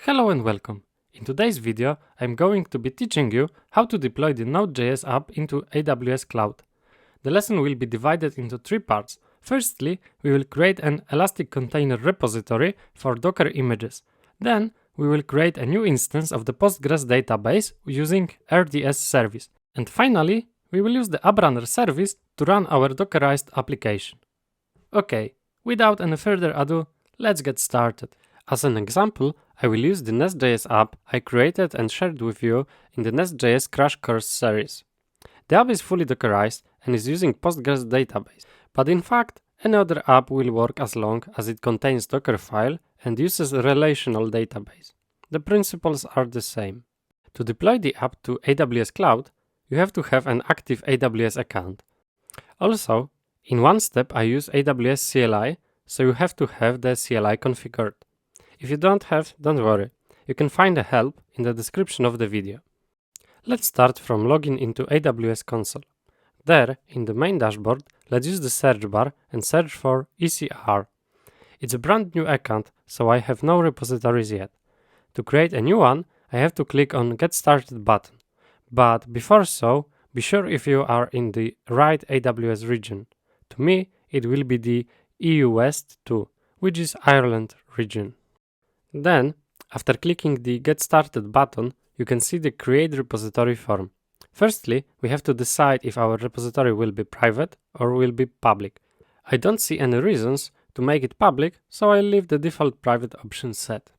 Hello and welcome. In today's video, I'm going to be teaching you how to deploy the Node.js app into AWS Cloud. The lesson will be divided into three parts. Firstly, we will create an Elastic Container repository for Docker images. Then, we will create a new instance of the Postgres database using RDS service. And finally, we will use the AppRunner service to run our Dockerized application. Okay, without any further ado, let's get started. As an example, I will use the nest.js app I created and shared with you in the nest.js Crash Course series. The app is fully Dockerized and is using Postgres database, but in fact, any other app will work as long as it contains Docker file and uses a relational database. The principles are the same. To deploy the app to AWS Cloud, you have to have an active AWS account. Also, in one step I use AWS CLI, so you have to have the CLI configured. If you don't have, don't worry, you can find the help in the description of the video. Let's start from login into AWS console. There, in the main dashboard, let's use the search bar and search for ECR. It's a brand new account, so I have no repositories yet. To create a new one, I have to click on Get Started button. But before so, be sure if you are in the right AWS region. To me, it will be the EU West 2, which is Ireland region. Then, after clicking the Get Started button, you can see the Create Repository form. Firstly, we have to decide if our repository will be private or will be public. I don't see any reasons to make it public, so I'll leave the default private option set.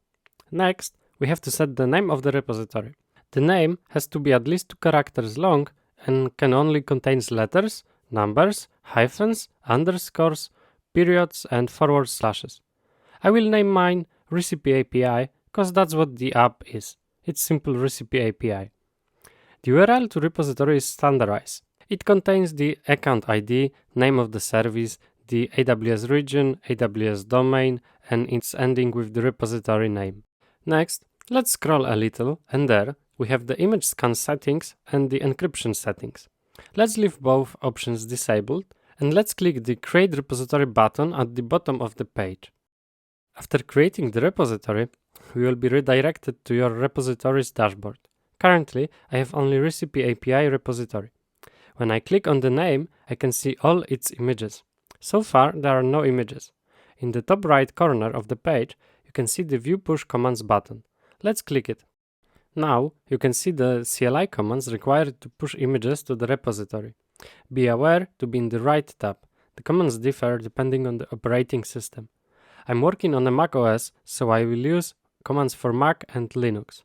Next, we have to set the name of the repository. The name has to be at least 2 characters long and can only contain letters, numbers, hyphens, underscores, periods, and forward slashes. I will name mine Recipe API because that's what the app is. It's simple Recipe API. The URL to repository is standardized. It contains the account ID, name of the service, the AWS region, AWS domain, and it's ending with the repository name. Next, let's scroll a little, and there we have the image scan settings and the encryption settings. Let's leave both options disabled, and let's click the Create Repository button at the bottom of the page. After creating the repository, we will be redirected to your repository's dashboard. Currently, I have only Recipe API repository. When I click on the name, I can see all its images. So far, there are no images. In the top right corner of the page, you can see the View Push Commands button. Let's click it. Now, you can see the CLI commands required to push images to the repository. Be aware to be in the right tab. The commands differ depending on the operating system. I'm working on a Mac OS, so I will use commands for Mac and Linux.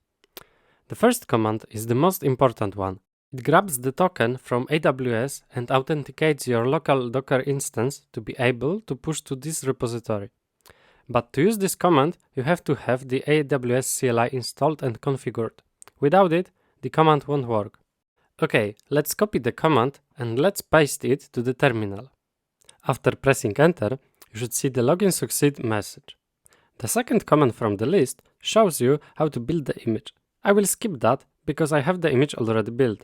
The first command is the most important one. It grabs the token from AWS and authenticates your local Docker instance to be able to push to this repository. But to use this command, you have to have the AWS CLI installed and configured. Without it, the command won't work. Okay, let's copy the command and let's paste it to the terminal. After pressing enter, you should see the login succeed message. The second command from the list shows you how to build the image. I will skip that because I have the image already built.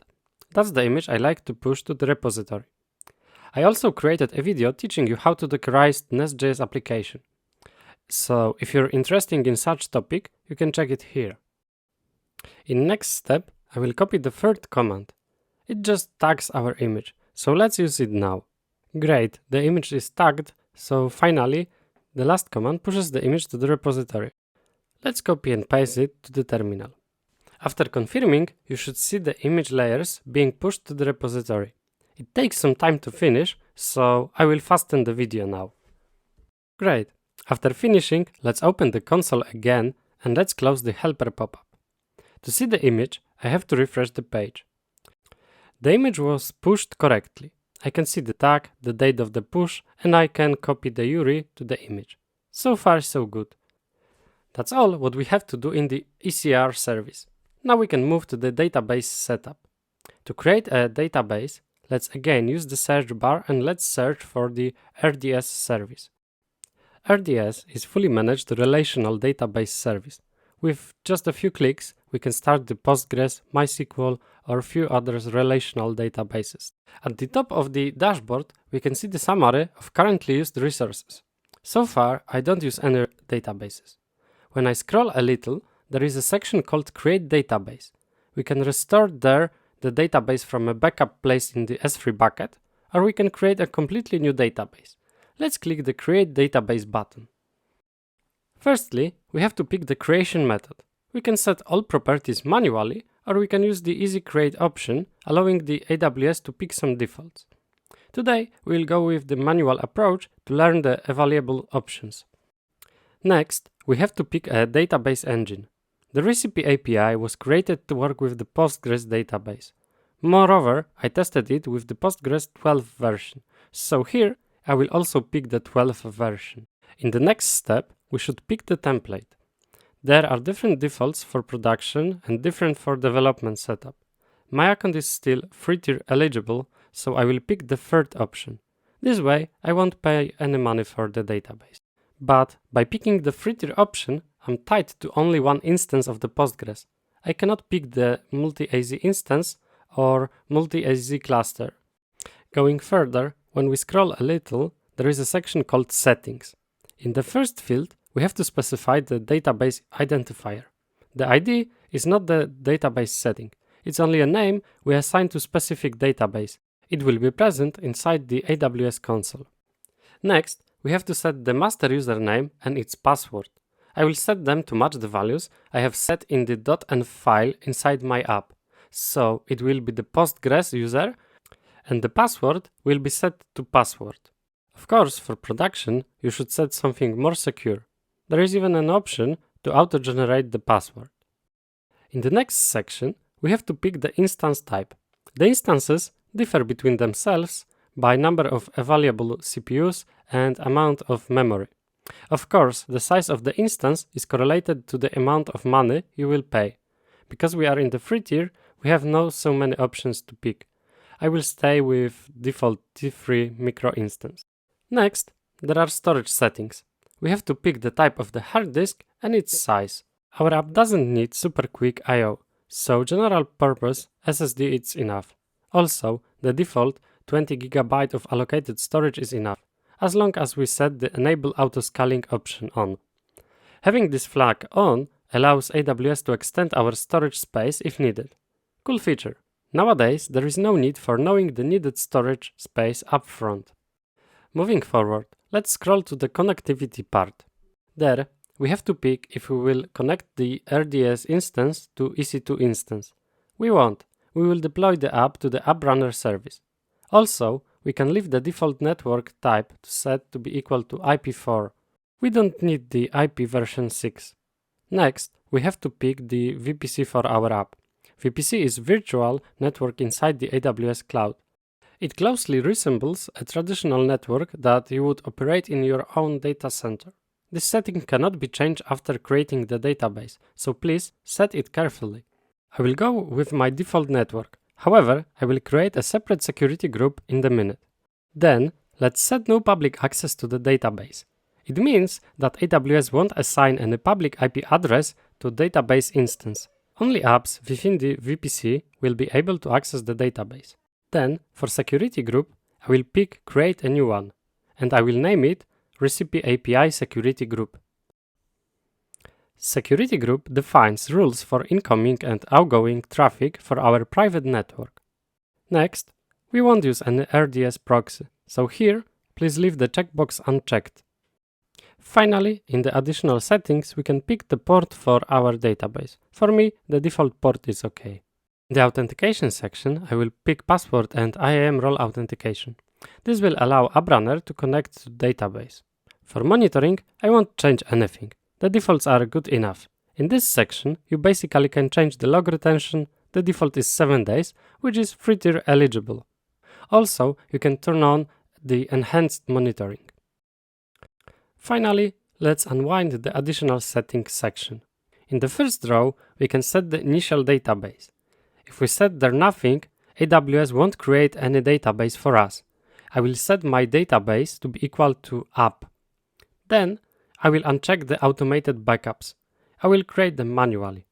That's the image I like to push to the repository. I also created a video teaching you how to Dockerize nest.js application. So if you're interested in such topic, you can check it here. In next step, I will copy the third command. It just tags our image, so let's use it now. Great, the image is tagged, so finally, the last command pushes the image to the repository. Let's copy and paste it to the terminal. After confirming, you should see the image layers being pushed to the repository. It takes some time to finish, so I will fasten the video now. Great. After finishing, let's open the console again and let's close the helper pop-up. To see the image, I have to refresh the page. The image was pushed correctly. I can see the tag, the date of the push, and I can copy the URI to the image. So far, so good. That's all what we have to do in the ECR service. Now we can move to the database setup. To create a database, let's again use the search bar and let's search for the RDS service. RDS is fully managed relational database service. With just a few clicks, we can start the Postgres, MySQL, or a few other relational databases. At the top of the dashboard, we can see the summary of currently used resources. So far, I don't use any databases. When I scroll a little, there is a section called Create Database. We can restore there the database from a backup placed in the S3 bucket, or we can create a completely new database. Let's click the Create Database button. Firstly, we have to pick the creation method. We can set all properties manually, or we can use the Easy Create option, allowing the AWS to pick some defaults. Today, we will go with the manual approach to learn the available options. Next, we have to pick a database engine. The Recipe API was created to work with the Postgres database. Moreover, I tested it with the Postgres 12 version, so here I will also pick the 12th version. In the next step, we should pick the template. There are different defaults for production and different for development setup. My account is still free tier eligible, so I will pick the third option. This way, I won't pay any money for the database. But by picking the free tier option, I'm tied to only one instance of the Postgres. I cannot pick the multi-AZ instance or multi-AZ cluster. Going further, when we scroll a little, there is a section called Settings. In the first field, we have to specify the database identifier. The ID is not the database setting. It's only a name we assign to specific database. It will be present inside the AWS console. Next, we have to set the master username and its password. I will set them to match the values I have set in the .env file inside my app. So it will be the Postgres user and the password will be set to password. Of course, for production, you should set something more secure. There is even an option to auto-generate the password. In the next section, we have to pick the instance type. The instances differ between themselves by number of available CPUs and amount of memory. Of course, the size of the instance is correlated to the amount of money you will pay. Because we are in the free tier, we have not so many options to pick. I will stay with default T3 micro instance. Next, there are storage settings. We have to pick the type of the hard disk and its size. Our app doesn't need super quick I/O, so general purpose SSD is enough. Also, the default 20 GB of allocated storage is enough, as long as we set the Enable Autoscaling option on. Having this flag on allows AWS to extend our storage space if needed. Cool feature. Nowadays, there is no need for knowing the needed storage space upfront. Moving forward, let's scroll to the connectivity part. There, we have to pick if we will connect the RDS instance to EC2 instance. We won't. We will deploy the app to the App Runner service. Also, we can leave the default network type to set to be equal to IP4. We don't need the IP version 6. Next, we have to pick the VPC for our app. VPC is virtual network inside the AWS cloud. It closely resembles a traditional network that you would operate in your own data center. This setting cannot be changed after creating the database, so please set it carefully. I will go with my default network. However, I will create a separate security group in a minute. Then, let's set no public access to the database. It means that AWS won't assign any public IP address to database instance. Only apps within the VPC will be able to access the database. Then, for security group, I will pick Create a new one, and I will name it Recipe API Security Group. Security group defines rules for incoming and outgoing traffic for our private network. Next, we won't use any RDS proxy, so here, please leave the checkbox unchecked. Finally, in the additional settings, we can pick the port for our database. For me, the default port is okay. In the authentication section, I will pick password and IAM role authentication. This will allow AppRunner to connect to database. For monitoring, I won't change anything. The defaults are good enough. In this section, you basically can change the log retention. The default is 7 days, which is free tier eligible. Also, you can turn on the enhanced monitoring. Finally, let's unwind the additional settings section. In the first row, we can set the initial database. If we set there nothing, AWS won't create any database for us. I will set my database to be equal to app. Then, I will uncheck the automated backups. I will create them manually.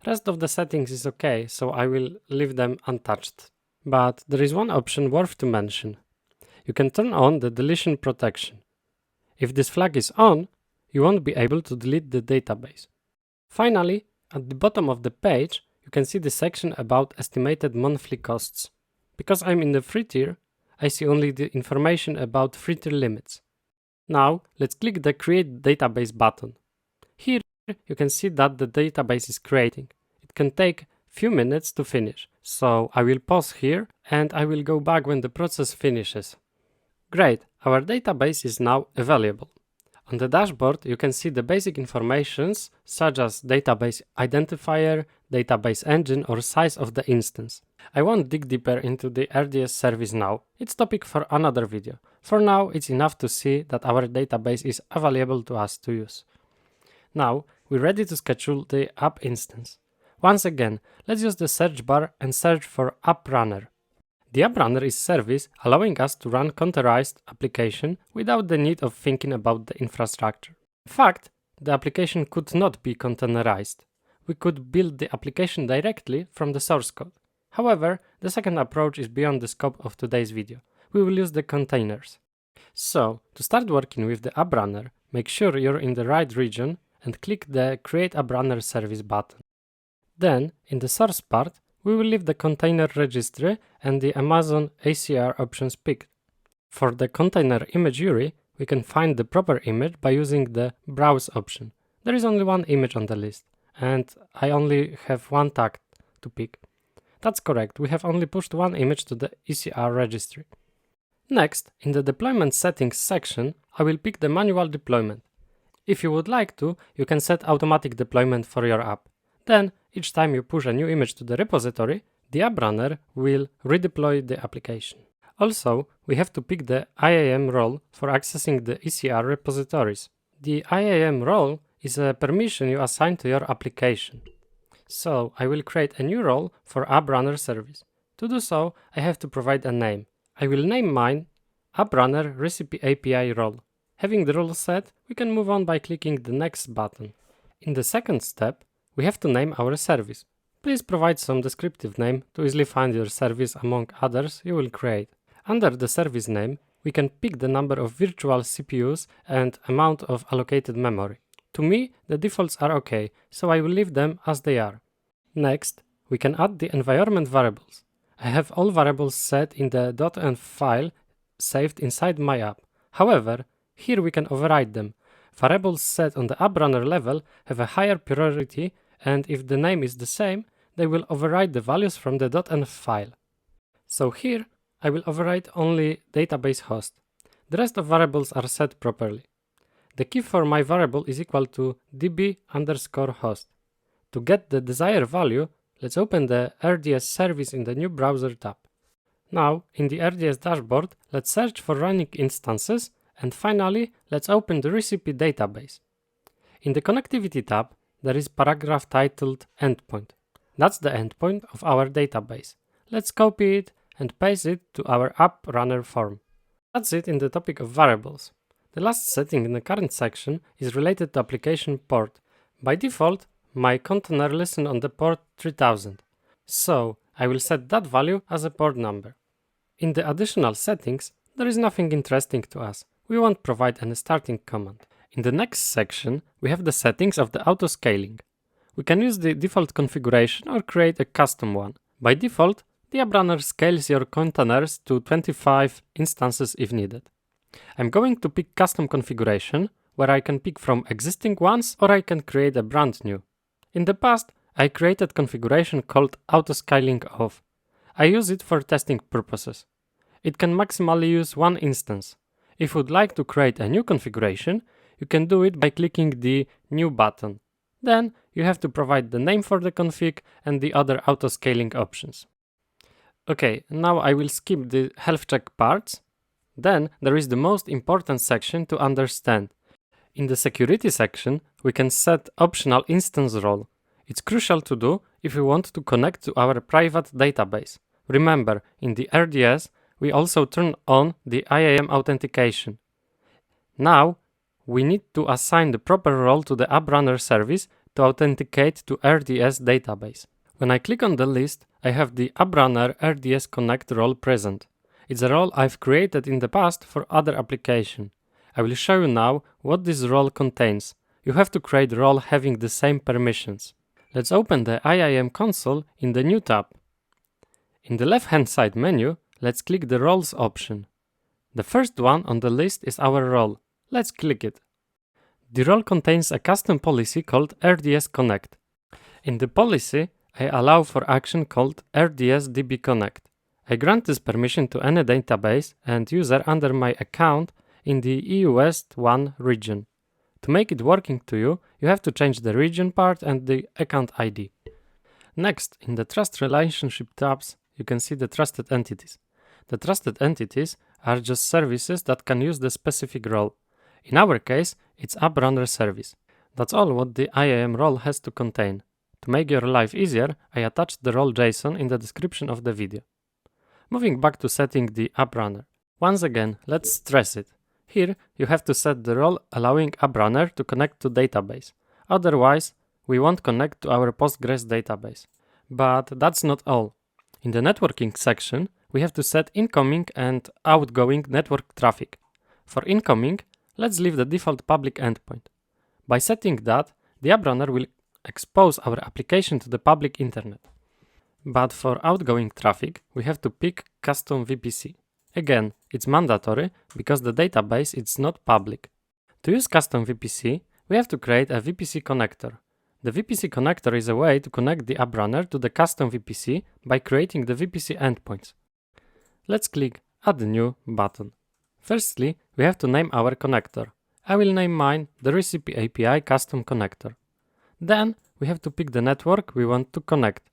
Rest of the settings is okay, so I will leave them untouched. But there is one option worth to mention. You can turn on the deletion protection. If this flag is on, you won't be able to delete the database. Finally, at the bottom of the page, you can see the section about estimated monthly costs. Because I'm in the free tier, I see only the information about free tier limits. Now, let's click the Create Database button. Here, you can see that the database is creating. It can take few minutes to finish, so I will pause here and I will go back when the process finishes. Great, our database is now available. On the dashboard, you can see the basic informations such as database identifier, database engine or size of the instance. I won't dig deeper into the RDS service now, it's topic for another video. For now, it's enough to see that our database is available to us to use. Now, we're ready to schedule the app instance. Once again, let's use the search bar and search for App Runner. The App Runner is service allowing us to run containerized application without the need of thinking about the infrastructure. In fact, the application could not be containerized. We could build the application directly from the source code. However, the second approach is beyond the scope of today's video. We will use the containers. So, to start working with the App Runner, make sure you're in the right region and click the Create App Runner Service button. Then, in the source part, we will leave the container registry and the Amazon ACR options picked. For the container image URI, we can find the proper image by using the Browse option. There is only one image on the list, and I only have one tag to pick. That's correct, we have only pushed one image to the ECR registry. Next, in the deployment settings section, I will pick the manual deployment. If you would like to, you can set automatic deployment for your app. Then, each time you push a new image to the repository, the App Runner will redeploy the application. Also, we have to pick the IAM role for accessing the ECR repositories. The IAM role is a permission you assign to your application. So, I will create a new role for App Runner service. To do so, I have to provide a name. I will name mine App Runner Recipe API role. Having the role set, we can move on by clicking the Next button. In the second step, we have to name our service. Please provide some descriptive name to easily find your service among others you will create. Under the service name, we can pick the number of virtual CPUs and amount of allocated memory. To me, the defaults are okay, so I will leave them as they are. Next, we can add the environment variables. I have all variables set in the .env file saved inside my app. However, here we can override them. Variables set on the App Runner level have a higher priority, and if the name is the same, they will override the values from the .env file. So here, I will override only database host. The rest of variables are set properly. The key for my variable is equal to db_host. To get the desired value, let's open the RDS service in the new browser tab. Now, in the RDS dashboard, let's search for running instances, and finally, let's open the recipe database. In the Connectivity tab, there is paragraph titled Endpoint. That's the endpoint of our database. Let's copy it and paste it to our App Runner form. That's it in the topic of variables. The last setting in the current section is related to application port. By default, my container listens on the port 3000. So, I will set that value as a port number. In the additional settings, there is nothing interesting to us. We won't provide any starting command. In the next section, we have the settings of the auto-scaling. We can use the default configuration or create a custom one. By default, the App Runner scales your containers to 25 instances if needed. I'm going to pick custom configuration, where I can pick from existing ones or I can create a brand new. In the past, I created configuration called auto-scaling off. I use it for testing purposes. It can maximally use one instance. If you'd like to create a new configuration, you can do it by clicking the New button. Then you have to provide the name for the config and the other auto-scaling options. Okay, now I will skip the health check parts. Then there is the most important section to understand. In the security section, we can set optional instance role. It's crucial to do if we want to connect to our private database. Remember, in the RDS, we also turn on the IAM authentication. Now, we need to assign the proper role to the App Runner service to authenticate to RDS database. When I click on the list, I have the App Runner RDS Connect role present. It's a role I've created in the past for other application. I will show you now what this role contains. you have to create a role having the same permissions. Let's open the IAM console in the new tab. In the left-hand side menu, let's click the Roles option. The first one on the list is our role. Let's click it. The role contains a custom policy called RDS Connect. In the policy, I allow for action called RDS DB Connect. I grant this permission to any database and user under my account in the EU West 1 region. To make it working to you, you have to change the region part and the account ID. Next, in the Trust Relationship tabs, you can see the trusted entities. The trusted entities are just services that can use the specific role. In our case, it's App Runner service. That's all what the IAM role has to contain. To make your life easier, I attached the role JSON in the description of the video. Moving back to setting the App Runner. Once again, let's stress it. Here, you have to set the role allowing App Runner to connect to database. Otherwise, we won't connect to our Postgres database. But that's not all. In the networking section, we have to set incoming and outgoing network traffic. For incoming, let's leave the default public endpoint. By setting that, the App Runner will expose our application to the public internet. But for outgoing traffic, we have to pick custom VPC. Again, it's mandatory because the database is not public. To use custom VPC, we have to create a VPC connector. The VPC connector is a way to connect the App Runner to the custom VPC by creating the VPC endpoints. Let's click Add New button. Firstly, we have to name our connector. I will name mine the Recipe API Custom Connector. Then, we have to pick the network we want to connect.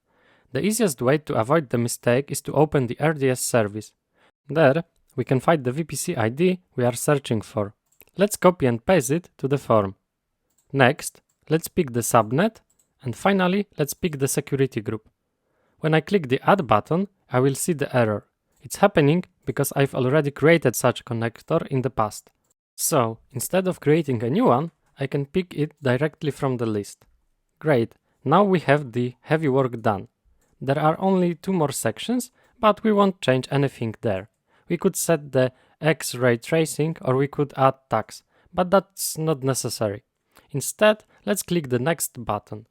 The easiest way to avoid the mistake is to open the RDS service. There, we can find the VPC ID we are searching for. Let's copy and paste it to the form. Next, let's pick the subnet, and finally, let's pick the security group. When I click the Add button, I will see the error. It's happening because I've already created such a connector in the past. So, instead of creating a new one, I can pick it directly from the list. Great, now we have the heavy work done. There are only 2 more sections, but we won't change anything there. We could set the X-ray tracing or we could add tags, but that's not necessary. Instead, let's click the Next button.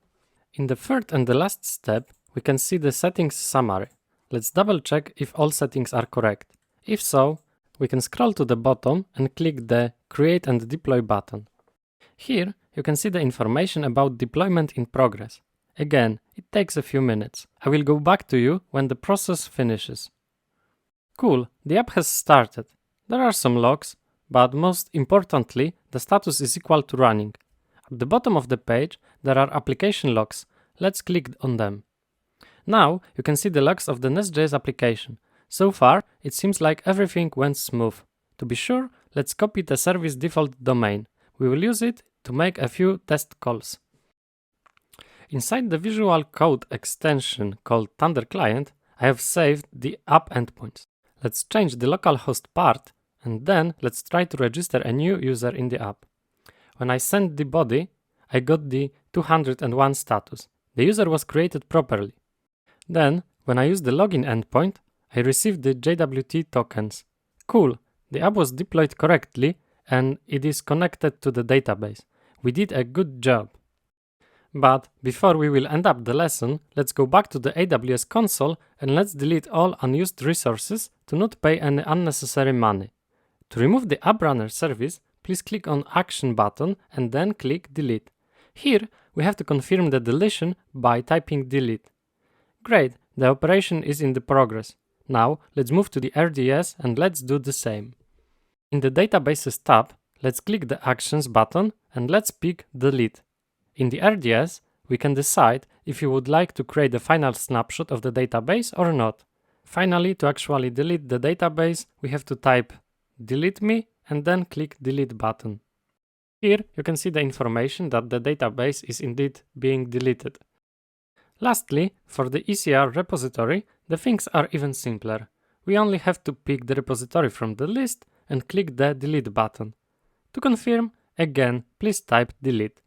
In the third and the last step, we can see the settings summary. Let's double check if all settings are correct. If so, we can scroll to the bottom and click the Create and Deploy button. Here, you can see the information about deployment in progress. Again, it takes a few minutes. I will go back to you when the process finishes. Cool, the app has started. There are some logs, but most importantly, the status is equal to running. At the bottom of the page, there are application logs. Let's click on them. Now, you can see the logs of the Nest.js application. So far, it seems like everything went smooth. To be sure, let's copy the service default domain. We will use it to make a few test calls. Inside the Visual Code extension called Thunder Client, I have saved the app endpoints. Let's change the localhost part, and then let's try to register a new user in the app. When I sent the body, I got the 201 status. The user was created properly. Then, when I used the login endpoint, I received the JWT tokens. Cool, the app was deployed correctly and it is connected to the database. We did a good job. But before we will end up the lesson, let's go back to the AWS console and let's delete all unused resources to not pay any unnecessary money. To remove the App Runner service, please click on Action button and then click Delete. Here, we have to confirm the deletion by typing delete. Great, the operation is in the progress. Now, let's move to the RDS and let's do the same. In the Databases tab, let's click the Actions button and let's pick Delete. In the RDS, we can decide if you would like to create a final snapshot of the database or not. Finally, to actually delete the database, we have to type delete me and then click Delete button. Here, you can see the information that the database is indeed being deleted. Lastly, for the ECR repository, the things are even simpler. We only have to pick the repository from the list and click the Delete button. To confirm, again, please type delete.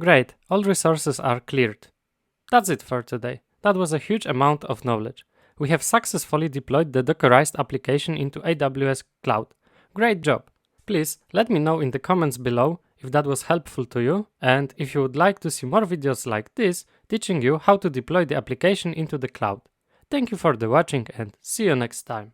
Great, all resources are cleared. That's it for today. That was a huge amount of knowledge. We have successfully deployed the Dockerized application into AWS Cloud. Great job! Please let me know in the comments below if that was helpful to you, and if you would like to see more videos like this teaching you how to deploy the application into the cloud. Thank you for the watching and see you next time.